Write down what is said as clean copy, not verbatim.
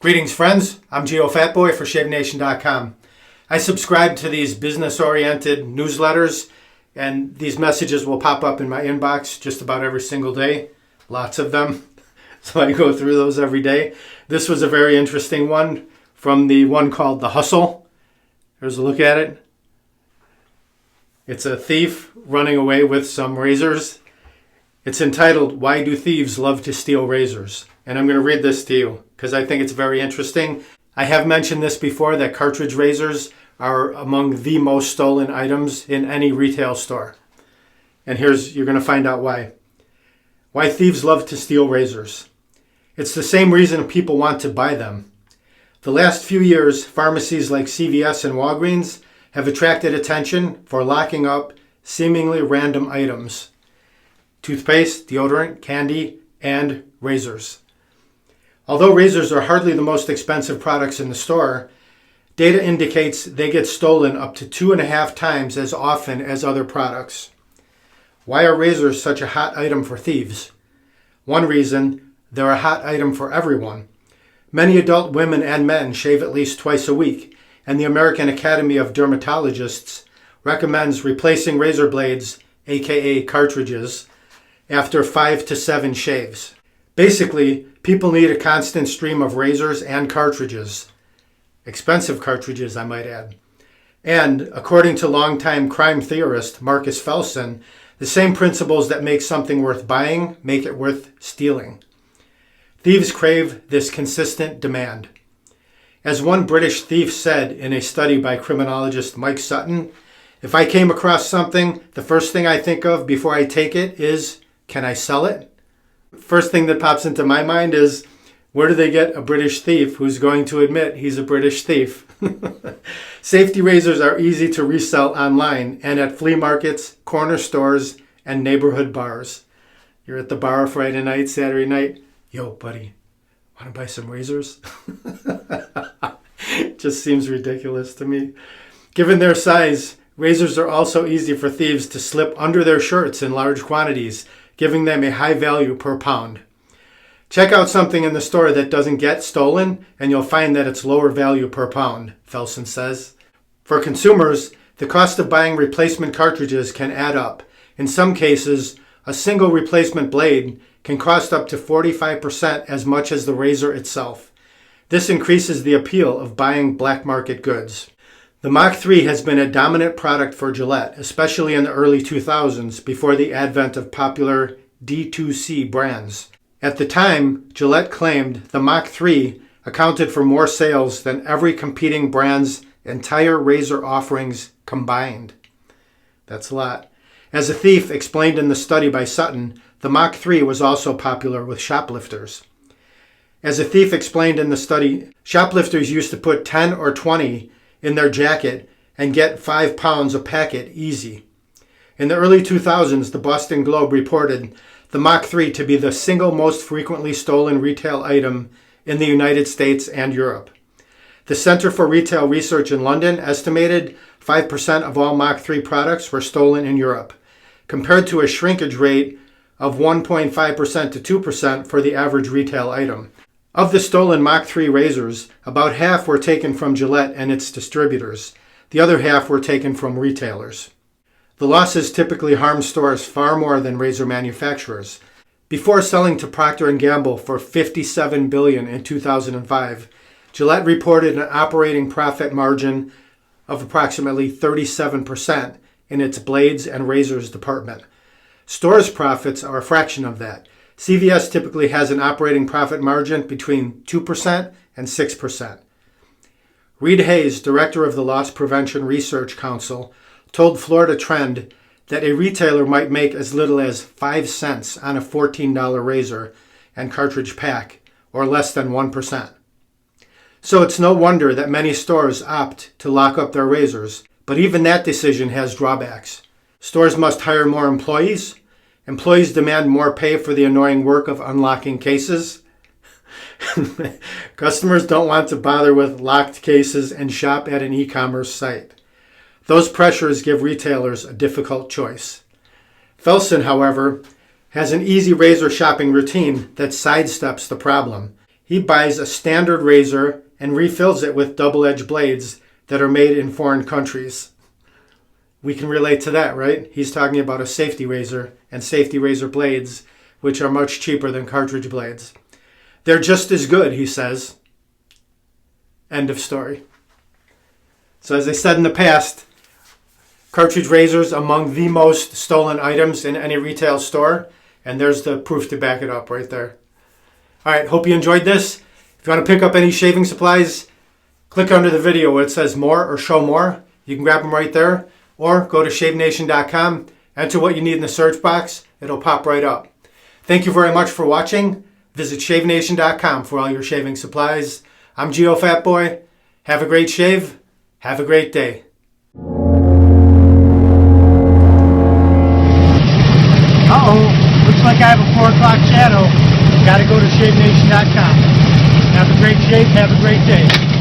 Greetings, friends. I'm Geofatboy for ShaveNation.com. I subscribe to these business-oriented newsletters, and these messages will pop up in my inbox just about every single day. Lots of them. So I go through those every day. This was a very interesting one from the one called The Hustle. Here's a look at it. It's a thief running away with some razors. It's entitled, "Why Do Thieves Love to Steal Razors?" And I'm going to read this to you because I think it's very interesting. I have mentioned this before, that cartridge razors are among the most stolen items in any retail store. And you're going to find out why. Why thieves love to steal razors. It's the same reason people want to buy them. The last few years, pharmacies like CVS and Walgreens have attracted attention for locking up seemingly random items. Toothpaste, deodorant, candy, and razors. Although razors are hardly the most expensive products in the store, data indicates they get stolen up to 2.5 times as often as other products. Why are razors such a hot item for thieves? One reason, they're a hot item for everyone. Many adult women and men shave at least twice a week, and the American Academy of Dermatologists recommends replacing razor blades, aka cartridges, after 5 to 7 shaves. Basically, people need a constant stream of razors and cartridges. Expensive cartridges, I might add. And, according to longtime crime theorist Marcus Felsen, the same principles that make something worth buying make it worth stealing. Thieves crave this consistent demand. As one British thief said in a study by criminologist Mike Sutton, "If I came across something, the first thing I think of before I take it is, can I sell it?" First thing that pops into my mind is, where do they get a British thief who's going to admit he's a British thief? Safety razors are easy to resell online and at flea markets, corner stores, and neighborhood bars. You're at the bar Friday night, Saturday night. "Yo, buddy, want to buy some razors?" It just seems ridiculous to me. Given their size, razors are also easy for thieves to slip under their shirts in large quantities, giving them a high value per pound. Check out something in the store that doesn't get stolen, and you'll find that it's lower value per pound, Felsen says. For consumers, the cost of buying replacement cartridges can add up. In some cases, a single replacement blade can cost up to 45% as much as the razor itself. This increases the appeal of buying black market goods. The Mach 3 has been a dominant product for Gillette, especially in the early 2000s, before the advent of popular D2C brands. At the time, Gillette claimed the Mach 3 accounted for more sales than every competing brand's entire razor offerings combined. That's a lot. As a thief explained in the study by Sutton, the Mach 3 was also popular with shoplifters. As a thief explained in the study, shoplifters used to put 10 or 20 in their jacket and get 5 pounds a packet easy. In the early 2000s, the Boston Globe reported the Mach 3 to be the single most frequently stolen retail item in the United States and Europe. The Center for Retail Research in London estimated 5% of all Mach 3 products were stolen in Europe, compared to a shrinkage rate of 1.5% to 2% for the average retail item. Of the stolen Mach 3 razors, about half were taken from Gillette and its distributors. The other half were taken from retailers. The losses typically harm stores far more than razor manufacturers. Before selling to Procter & Gamble for $57 billion in 2005, Gillette reported an operating profit margin of approximately 37% in its blades and razors department. Stores' profits are a fraction of that. CVS typically has an operating profit margin between 2% and 6%. Reed Hayes, director of the Loss Prevention Research Council, told Florida Trend that a retailer might make as little as 5 cents on a $14 razor and cartridge pack, or less than 1%. So it's no wonder that many stores opt to lock up their razors, but even that decision has drawbacks. Stores must hire more employees. Employees demand more pay for the annoying work of unlocking cases. Customers don't want to bother with locked cases and shop at an e-commerce site. Those pressures give retailers a difficult choice. Felsen, however, has an easy razor shopping routine that sidesteps the problem. He buys a standard razor and refills it with double-edged blades that are made in foreign countries. We can relate to that, right? He's talking about a safety razor and safety razor blades, which are much cheaper than cartridge blades. They're just as good, he says. End of story. So as I said in the past, cartridge razors among the most stolen items in any retail store, and there's the proof to back it up right there. All right, hope you enjoyed this. If you want to pick up any shaving supplies, click under the video where it says more or show more. You can grab them right there, or go to shavenation.com, enter what you need in the search box. It'll pop right up. Thank you very much for watching. Visit shavenation.com for all your shaving supplies. I'm Geofatboy. Have a great shave. Have a great day. Uh-oh, looks like I have a 4 o'clock shadow. Got to go to shavenation.com. Have a great shave. Have a great day.